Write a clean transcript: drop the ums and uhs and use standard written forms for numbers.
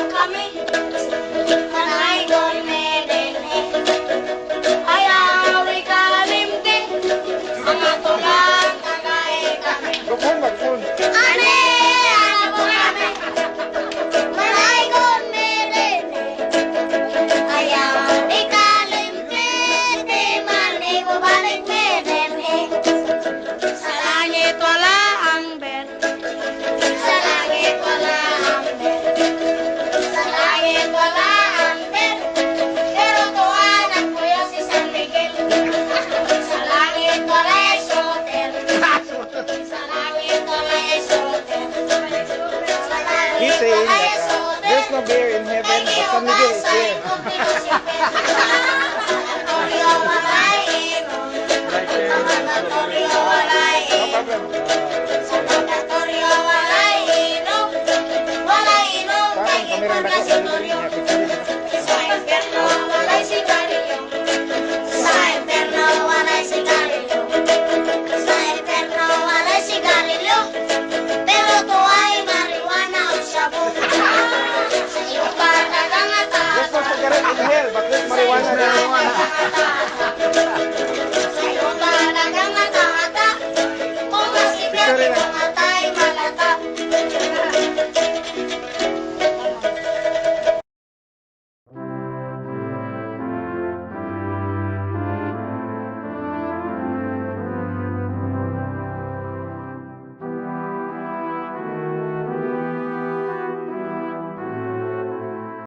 kami, manay don medene. Ayaw ikalimti, mga tulang agay kami. Ane, ano po kami, manay don medene. Ayaw ikalimti, di man ibabalik medene. Sa langit wala ang ber, sa langit wala ang ber, sa langit wala ang ber, pero tuwan ang kuya si San Miguel. Sa langit wala ay soter, sa langit wala ay soter, sa He's langit saying wala ay that soter. there's no bear in heaven, but San Miguel is there. Ay,